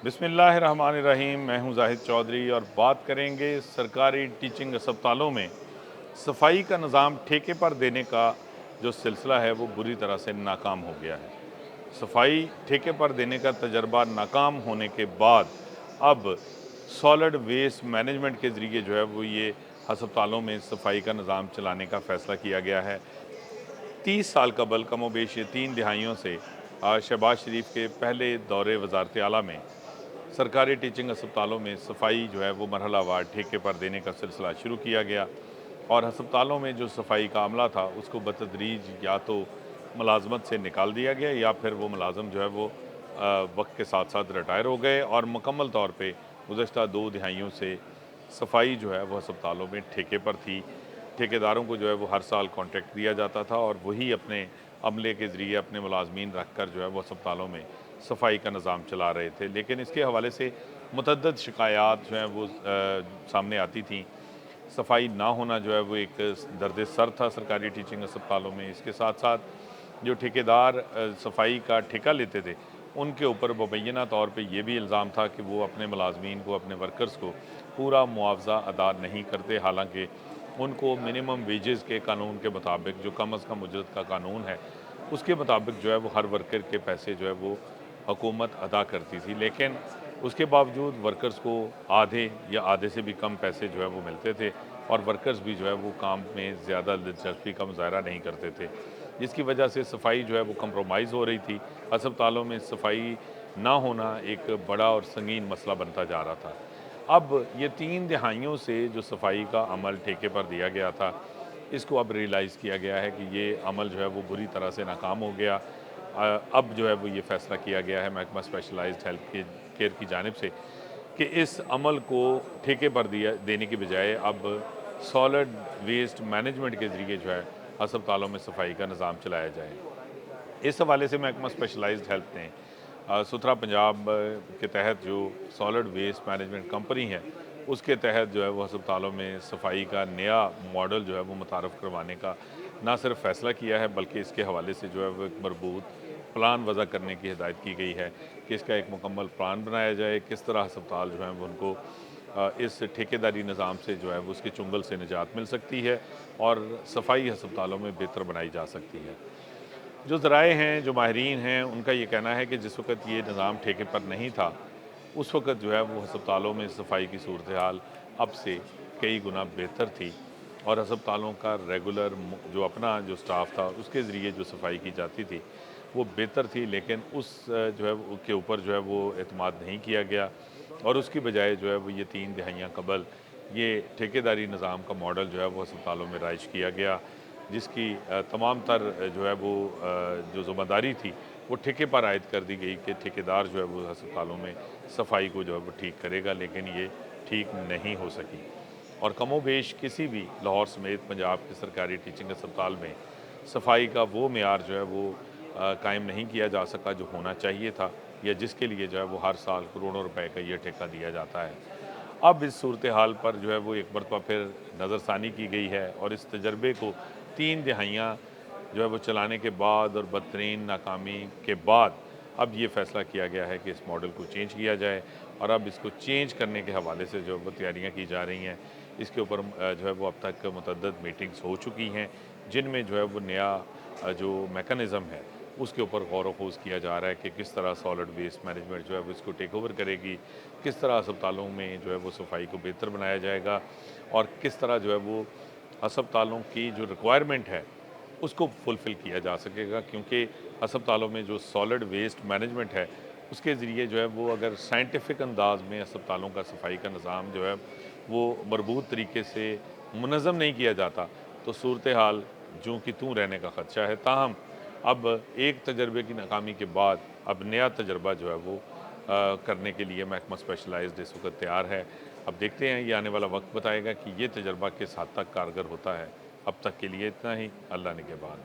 बिस्मिल्लाहिर्रहमानिर्रहीम। मैं हूं जाहिद चौधरी और बात करेंगे सरकारी टीचिंग अस्पतालों में सफाई का निज़ाम ठेके पर देने का जो सिलसिला है वो बुरी तरह से नाकाम हो गया है। सफाई ठेके पर देने का तजर्बा नाकाम होने के बाद अब सॉलिड वेस्ट मैनेजमेंट के ज़रिए जो है वो ये अस्पतालों में सफाई का निज़ाम चलाने का फ़ैसला किया गया है। 30 साल कबल कमोबेश 3 दिहाइयों से शहबाज शरीफ के पहले दौरे वजारत आला में सरकारी टीचिंग अस्पतालों में सफाई जो है वो मरहलावार ठेके पर देने का सिलसिला शुरू किया गया और अस्पतालों में जो सफाई का अमला था उसको बतदरीज या तो मुलाजमत से निकाल दिया गया या फिर वो मुलाजम जो है वो वक्त के साथ साथ रिटायर हो गए और मुकम्मल तौर पे गुज़श्ता 2 दिहाइयों से सफाई जो है वो अस्पतालों में ठेके पर थी। ठेकेदारों को जो है वो हर साल कॉन्ट्रैक्ट दिया जाता था और वही अपने अमले के ज़रिए अपने मुलाजमीन रख कर जो है वो अस्पतालों में सफाई का निज़ाम चला रहे थे। लेकिन इसके हवाले से मुतअद्दिद शिकायत जो हैं वो सामने आती थीं। सफाई ना होना जो है वो एक दर्द सर था सरकारी टीचिंग अस्पतालों में। इसके साथ साथ जो ठेकेदार सफाई का ठेका लेते थे उनके ऊपर मुबैना तौर पे ये भी इल्ज़ाम था कि वो अपने मुलाजमीन को, अपने वर्कर्स को पूरा मुआवजा अदा नहीं करते। हालांकि उनको मिनिमम वेजेस के कानून के मुताबिक, जो कम अज़ कम उजरत का कानून है उसके मुताबिक जो है वो हर वर्कर के पैसे जो है वो हुकूमत अदा करती थी। लेकिन उसके बावजूद वर्कर्स को आधे या आधे से भी कम पैसे जो है वो मिलते थे और वर्कर्स भी जो है वो काम में ज़्यादा दिलचस्पी का मुज़ाहरा नहीं करते थे, जिसकी वजह से सफाई जो है वो कंप्रोमाइज़ हो रही थी। अस्पतालों में सफाई ना होना एक बड़ा और संगीन मसला बनता जा रहा था। अब ये 3 दिहाइयों से जो सफाई का अमल ठेके पर दिया गया था, इसको अब रियलाइज़ किया गया है कि ये अमल जो है वो बुरी तरह से नाकाम हो गया। अब जो है वो ये फ़ैसला किया गया है महकमा स्पेशलाइज्ड हेल्थ केयर की जानिब से कि इस अमल को ठेके पर देने की बजाय अब सॉलिड वेस्ट मैनेजमेंट के ज़रिए जो है अस्पतालों में सफाई का निज़ाम चलाया जाए। इस हवाले से महकमा स्पेशलाइज्ड हेल्थ ने सुथरा पंजाब के तहत जो सॉलिड वेस्ट मैनेजमेंट कंपनी है उसके तहत जो है वो अस्पतालों में सफाई का नया मॉडल जो है वो मुतारफ़ करवाने का ना सिर्फ फ़ैसला किया है बल्कि इसके हवाले से जो है वो एक मरबूत प्लान वज़ा करने की हिदायत की गई है कि इसका एक मुकम्मल प्लान बनाया जाए, किस तरह अस्पताल जो है वो उनको इस ठेकेदारी निज़ाम से जो है वो उसके चुंगल से निजात मिल सकती है और सफाई अस्पतालों में बेहतर बनाई जा सकती है। जो ज़राए हैं, जो माहिरीन हैं, उनका ये कहना है कि जिस वक़्त ये निज़ाम ठेके पर नहीं था उस वक़्त जो है वो अस्पतालों में सफाई की सूरत हाल अब से कई गुना बेहतर थी और अस्पतालों का रेगुलर जो अपना जो स्टाफ था उसके ज़रिए जो सफाई की जाती थी वो बेहतर थी। लेकिन उस जो है के ऊपर जो है वो एतमाद नहीं किया गया और उसकी बजाय जो है वो ये 3 दिहाइयाँ कबल ये ठेकेदारी निज़ाम का मॉडल जो है वो अस्पतालों में राइज किया गया, जिसकी तमाम तर जो है वो जो ज़िम्मेदारी थी वो ठेके पर आयद कर दी गई कि ठेकेदार जो है वो अस्पतालों में सफाई को जो है वो ठीक करेगा। लेकिन ये ठीक नहीं हो सकी और कमोबेश किसी भी लाहौर समेत पंजाब के सरकारी टीचिंग अस्पताल में सफाई का वो मेयार जो है वो कायम नहीं किया जा सका जो होना चाहिए था या जिसके लिए जो है वो हर साल करोड़ों रुपए का ये ठेका दिया जाता है। अब इस सूरत हाल पर जो है वो एक मरतबा फिर नज़रसानी की गई है और इस तजर्बे को 3 दिहाइयाँ जो है वो चलाने के बाद और बदतरीन नाकामी के बाद अब ये फ़ैसला किया गया है कि इस मॉडल को चेंज किया जाए और अब इसको चेंज करने के हवाले से जो वो तैयारियाँ की जा रही हैं। इसके ऊपर जो है वो अब तक मुतअद्दिद मीटिंग्स हो चुकी हैं जिनमें जो है वो नया जो मेकनिज़म है उसके ऊपर गौर व खोज किया जा रहा है कि किस तरह सॉलिड वेस्ट मैनेजमेंट जो है वो इसको टेक ओवर करेगी, किस तरह अस्पतालों में जो है वो सफाई को बेहतर बनाया जाएगा और किस तरह जो है वो अस्पतालों की जो रिक्वायरमेंट है उसको फुलफ़िल किया जा सकेगा। क्योंकि अस्पतालों में जो सॉलिड वेस्ट मैनेजमेंट है उसके ज़रिए जो है वो अगर साइंटिफिक अंदाज में अस्पतालों का सफाई का निज़ाम जो है वो मरबूत तरीके से मुनज़्ज़म नहीं किया जाता तो सूरत हाल जूँ की तूँ रहने का ख़दशा है। ताहम अब एक तजर्बे की नाकामी के बाद अब नया तजर्बा जो है वो करने के लिए महकमा स्पेशलाइज्ड इस वक्त तैयार है। अब देखते हैं ये आने वाला वक्त बताएगा कि ये तजर्बा किस हद तक कारगर होता है। अब तक के लिए इतना ही। अल्लाह निगहबान।